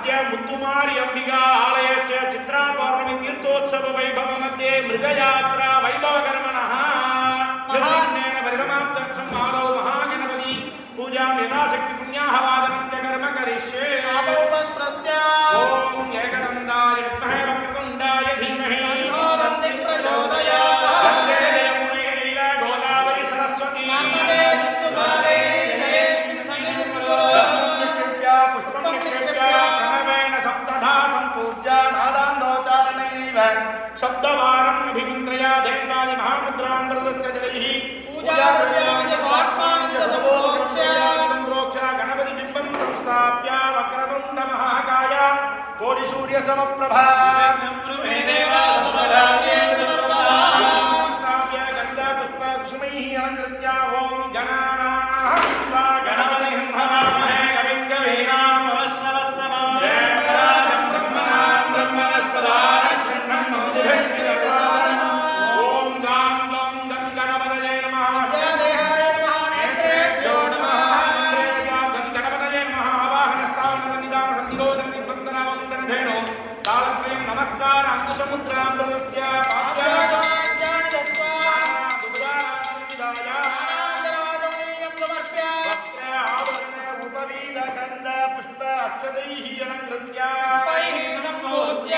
अद्य मुत्तुमारी अंबिका आलयस्य चित्रा पौर्णमी तीर्थोत्सव वैभव मध्ये मृगयात्रा वैभवकर्मणः निर्विघ्नेन परिसमाप्त्यर्थं आदौ महागणपति पूजां यथाशक्ति पुण्याहवादनं च कर्म करिष्ये। ओम एकदन्ताय विद्महे वक्रतुण्डाय धीमहि तन्नो प्रचोदयात्। गंगे यमुने चैव गोदावरी सरस्वती नर्मदे सिन्धु कावेरी जलेऽस्मिन् सन्निधिं कुरु। निक्षिप्य पुष्पं निक्षिप्य प्रणवेन सप्तधा सम्पूज्य नादान्दोच्चारणैरेव शब्दवारम् अभिमन्त्रया देवादि महामुद्रां प्रदर्श्य जलैः पूजाद्रव्याणि स्वात्मानि च समोक्ष्य गणपति बिम्बं संस्थाप्य वक्रतुण्ड महाकाय कोटिसूर्य समप्रभा संस्थाप्य गन्धा पुष्प कुसुमैः अलङ्कृत्य ओम गणानां गणपतिं हवामहे कविं कवीनां वैष्णवस्तमाय ब्रह्मणस्पदाय शृण्वन् ओम गां गं गं गणपतये नमः। देहाय नमः नेत्रेभ्यो नमः। गं गणपतये नमः। आवाहनस्थानं निदानं निरोधनं निबन्धनं वन्दनेनो तालत्रयं नमस्कार अंकुशमुद्रां प्रदर्श्य पाद्यानि दत्वा दुर्गाविदाय आनन्दराजमयं समर्प्य वस्त्र आवरण उपवीद गन्ध पुष्प अक्षदैः अलङ्कृत्य पुष्पैः सम्पूज्य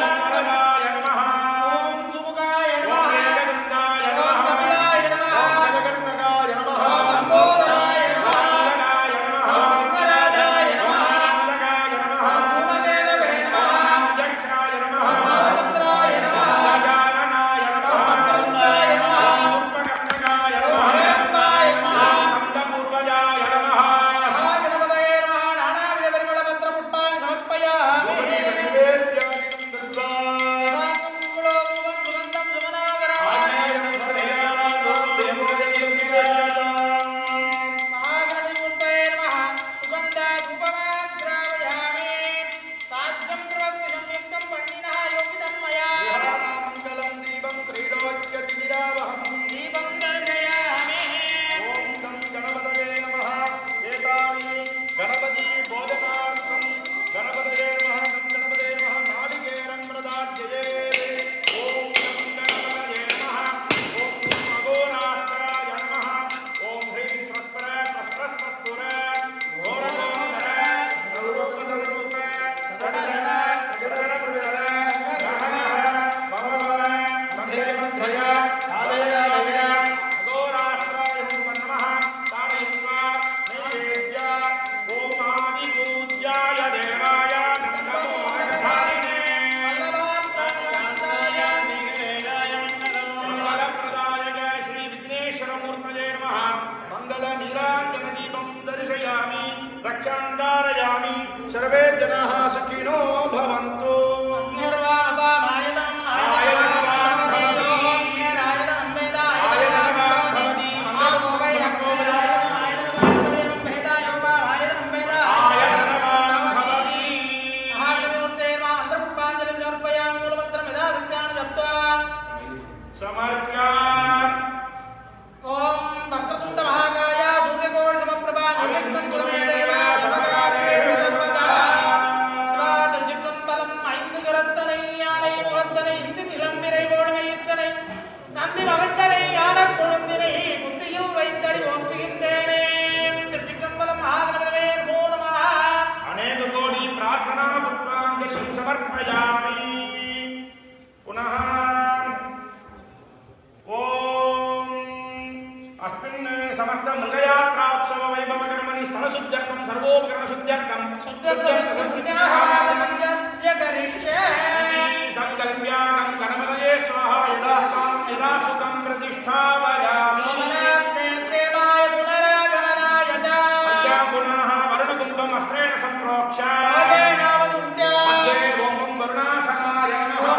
समरदाय नमः। ओम सुमुखाय नमः। एकदन्ताय नमः। कपिलाय नमः। गजकर्णकाय नमः। लम्बोदराय नमः। गणाय नमः। मंगलाय नमः। मंगलाय नमः। धूमकेतवे नमः। अध्यक्षाय नमः। चन्द्राय नमः। गजाननाय नमः। वक्रतुण्डाय नमः। सूर्पकर्णकाय नमः। हेरम्बाय नमः। स्कन्दपूर्वजाय नमः। महागणपतये नमः। नानाविधपरिमलपत्रपुष्पाणि समर्पयामि। सर्वे जनाः सुखिनो भवन्तु। समस्त मृगयात्रात्सव वैभवकर्मणि स्थलशुद्ध्यर्थं सर्वोपकरणशुद्ध्यर्थं संकल्प्यागं गणपतये स्वाहा यदास्थानं यदा सुखं प्रतिष्ठापयामि। पुनः वरुणकुम्भम् अस्त्रेण सम्प्रोक्ष्य वरुणासनाय नमः।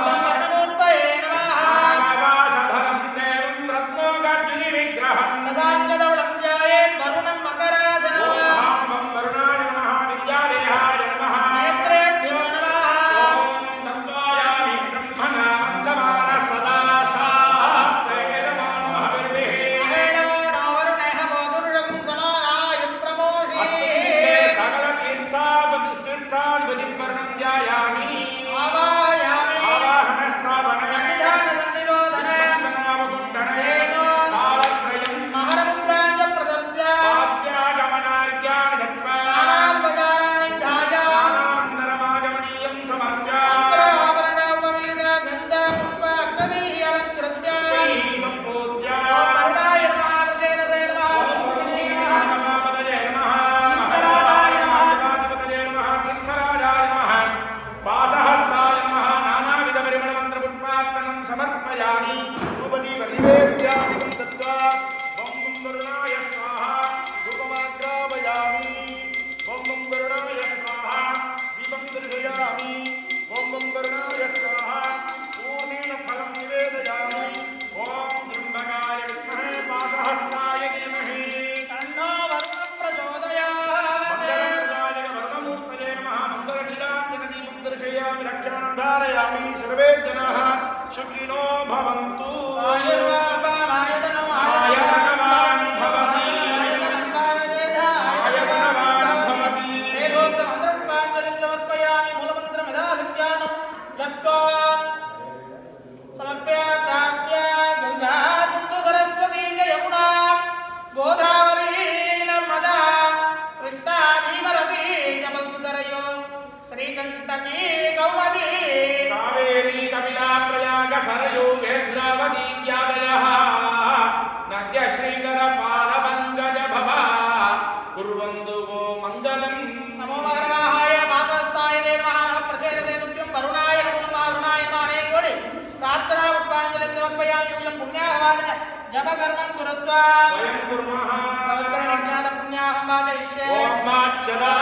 सदा शास्त्रे नमः। दर्शयामि रक्षां धारयामि सर्वे जनाः सुखिनो भवन्तु सरयू वेद्रावती इत्यादयः नद्य श्रीकर पादपङ्कज भवा कुर्वन्तु वो मङ्गलम् नमो भगवाय वासस्थाय देवाः नमः प्रचेदसे तुभ्यं वरुणाय नमो नमः वरुणाय माने कोडि प्रार्थना पुष्पाञ्जलिं समर्पयामि यूयं पुण्याहवाचन जपकर्मं कुरुत्वा वयं कुर्मः भगवद्गणज्ञात पुण्याहं वाचयिष्ये ॐ माच्छदा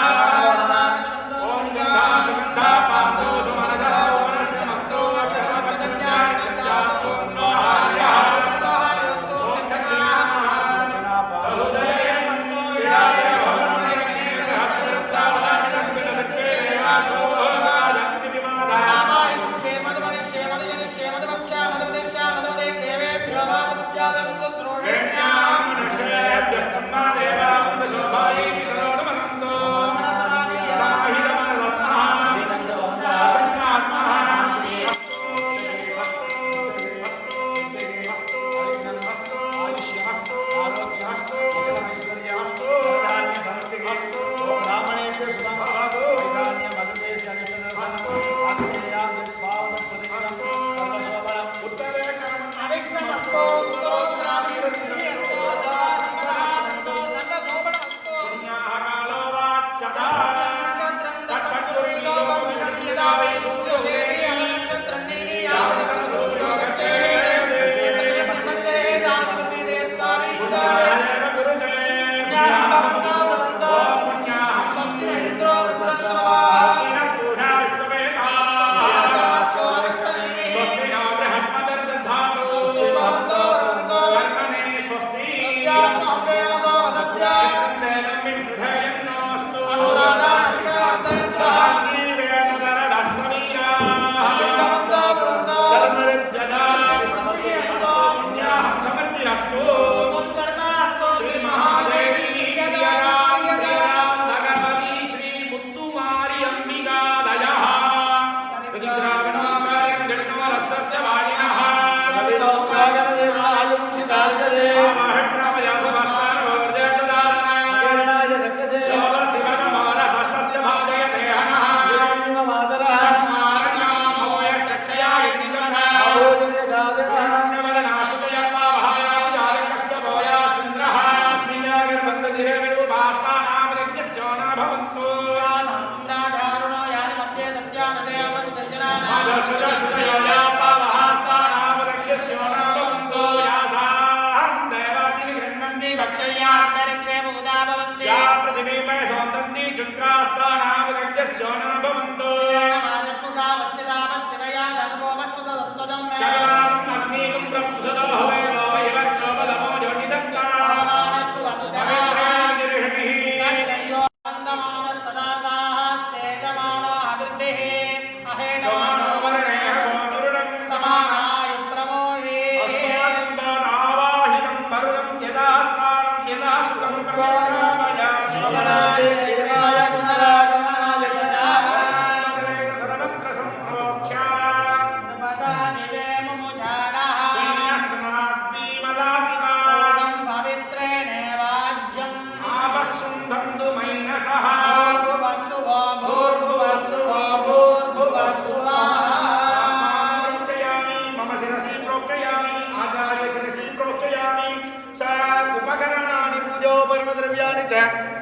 ॐ गन्धा सुगन्धा पादो सुमनसो मनस्समस्तो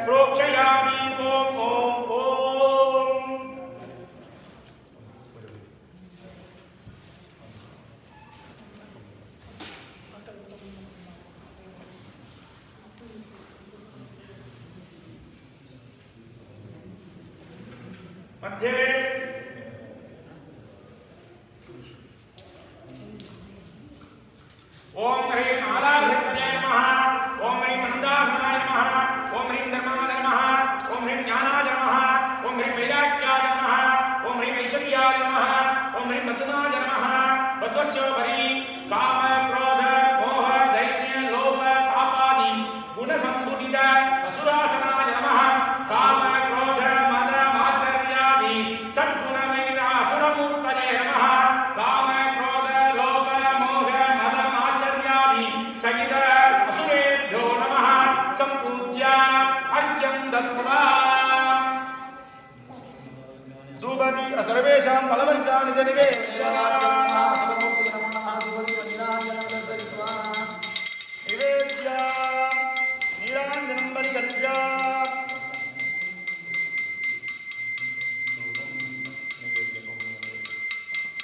प्रोक्षयामि ओम ओम ओम मध्ये ओम ह्रीं आलाभ्यर्थये नमः ओम ह्रीं मंदासनाय नमः ओम ह्रीं धर्माय नमः ओम ह्रीं ज्ञानाय नमः ओम ह्रीं वैराग्याय नमः ओम ह्रीं ऐश्वर्याय तत्त्वस्योपरि काम क्रोध मोह दैन्य लोभ तापादि गुणसम्भूतित असुरासनाय नमः काम क्रोध मद मात्सर्यादि सद्गुणरहित असुरमूर्तये नमः काम क्रोध लोभ मोह मद मात्सर्यादि सहित असुरेभ्यो नमः सम्पूज्य अर्घ्यं दत्त्वा धूपति सर्वेषां फलवर्गाणि च निवेद्य नीराञ्जनं परिगत्य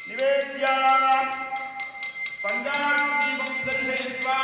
निवेद्य पञ्चादीपं दर्शयित्वा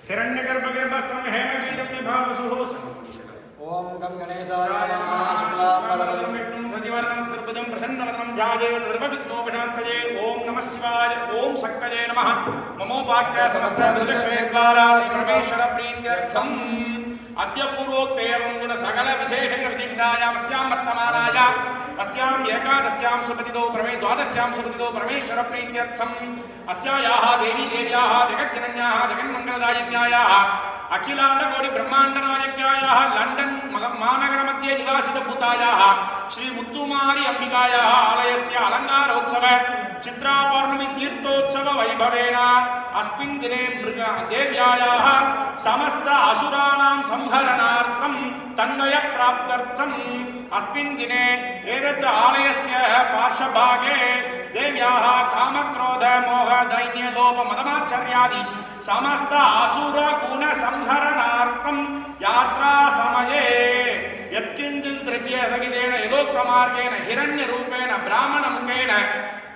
हिरण्यगर्भगर्भस्थं हेमबीजं विभावसुः ओम गं गणेशाय नमः शुक्लांबरधरं विष्णुं सजिवर्णं चतुर्भुजं प्रसन्नवदनं ध्यायेत् सर्वविघ्नोपशान्तये ओम नमः शिवाय ओम शक्तये नमः ममोपाख्या समस्त दुर्लक्षेद्वारा परमेश्वर प्रीत्यर्थम् अद्य पूर्वोक्त एवं गुण सकल विशेषण विदिग्धायामस्यां वर्तमानाया अस्याम् एकादश्यां सुपतितो परमे द्वादश्यां सुपतितो परमेश्वर प्रीत्यर्थम् अस्यायाः देवी देव्याः जगज्जनन्याः जगन्मङ्गलदायिन्यायाः अखिलांड कोटि ब्रह्मांड नायक्यायाः लंडन महानगर मध्ये निवासितभूतायाः श्री मुत्तुमारी अंबिकायाः आलयस्य अलङ्कारोत्सव चित्रा पौर्णमी तीर्थोत्सव वैभवेन अस्मिन् दिने देव्यायाः समस्त असुराणां संहरणार्थं तन्वय प्राप्त्यर्थम् अस्मिन् दिने एतत् आलयस्य पार्श्वभागे देव्याः कामक्रोध मोह दैन्य लोभ मदमात्सर्यादि समस्त असुर गुण संहरणार्थं यात्रा समये यत्किंचित् द्रव्य सहितेन यथोक्तमार्गेण हिरण्य रूपेण ब्राह्मण मुखेन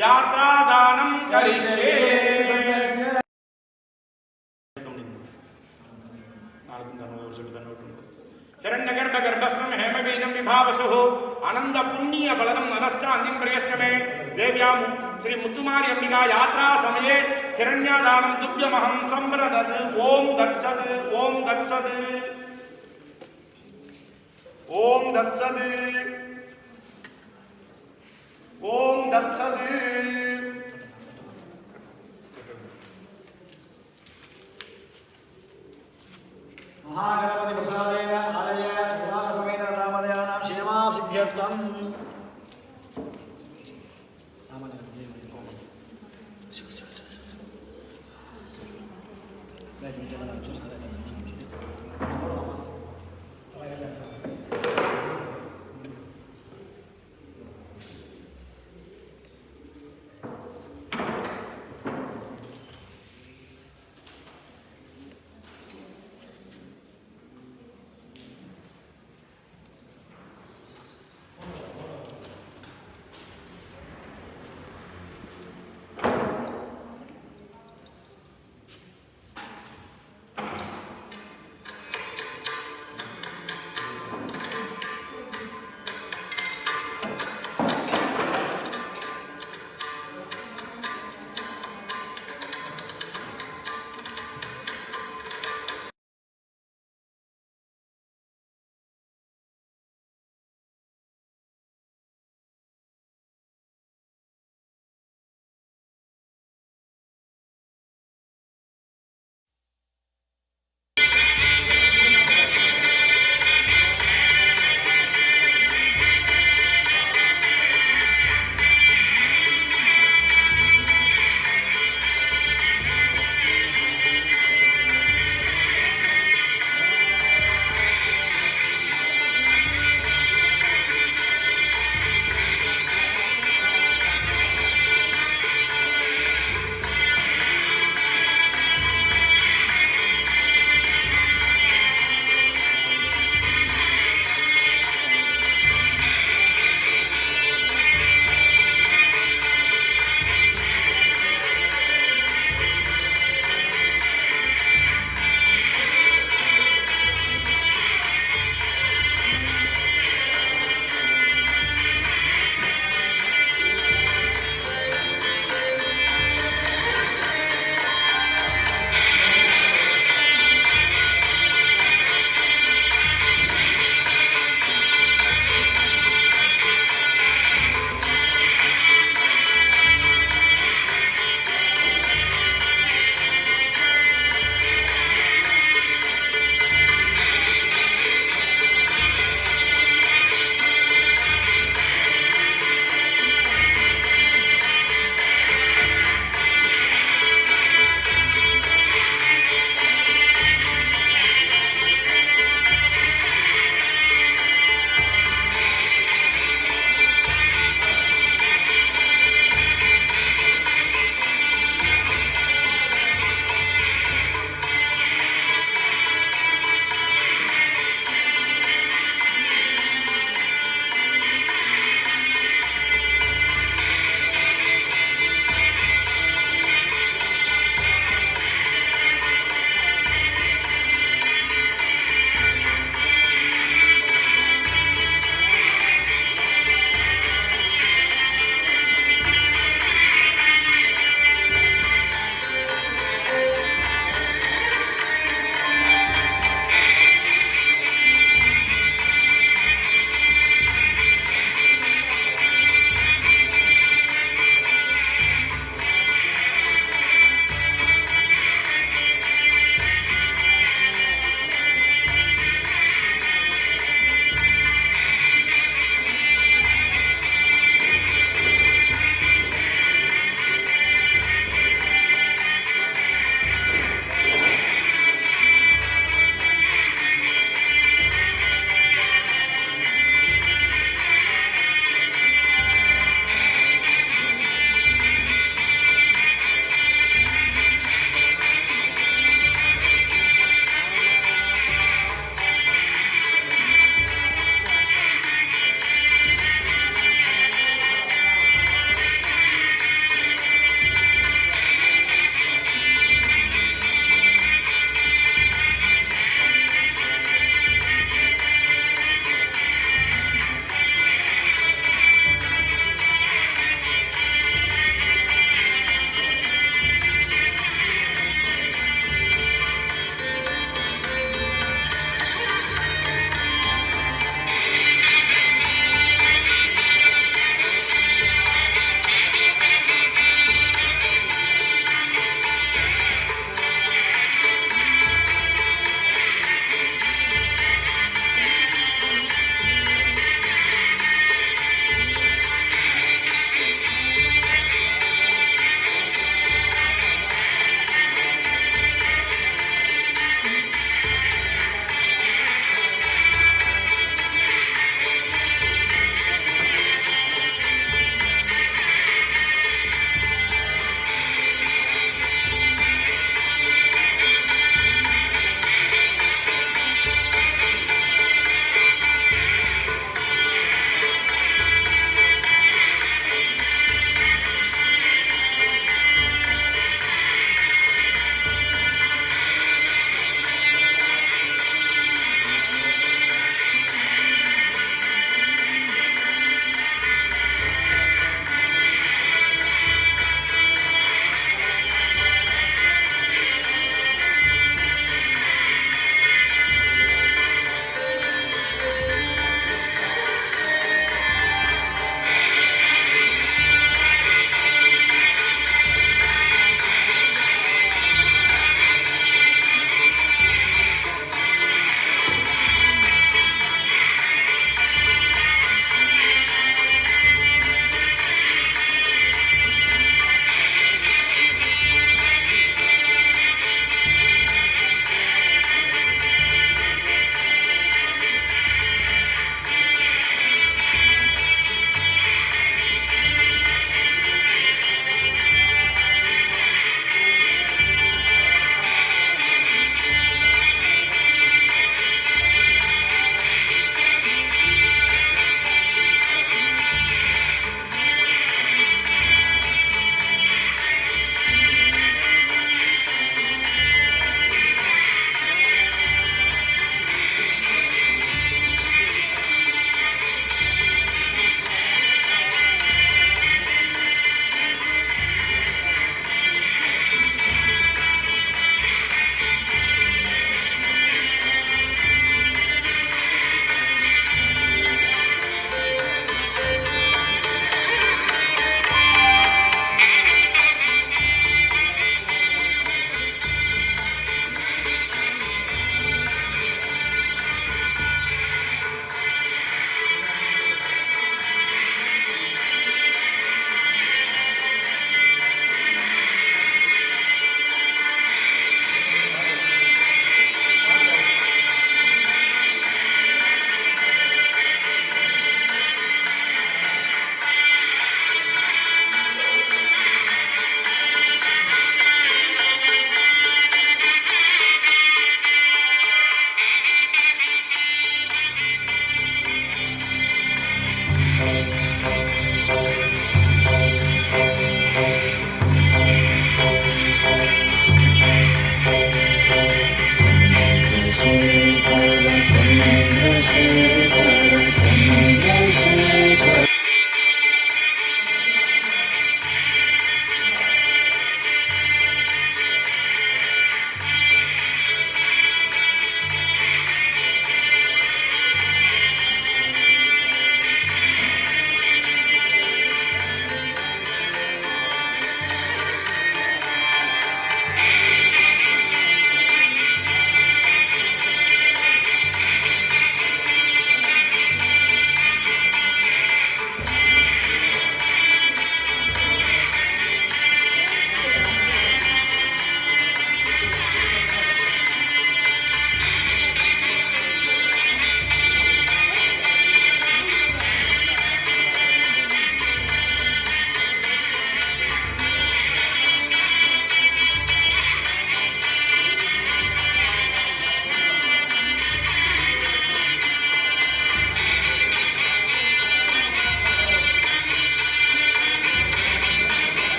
यात्रा दानं करिष्ये हिरण्यगर्भ गर्भस्थं हेमबीजं विभावसुः आनंद पुण्य बलदं अदश्चान्तिं पर्यष्टमे देव्या श्री मुत्तुमारी अंबिका यात्रा समये हिरण्यादानं तुभ्यमहं संप्रदत् ओम दत्सत् ओम दत्सत् ओम दत्सत् ओम दत्सत् महागणपति प्रसादेन आलय समेत रामदयानां क्षेमाभिवृद्ध्यर्थं रामदयानां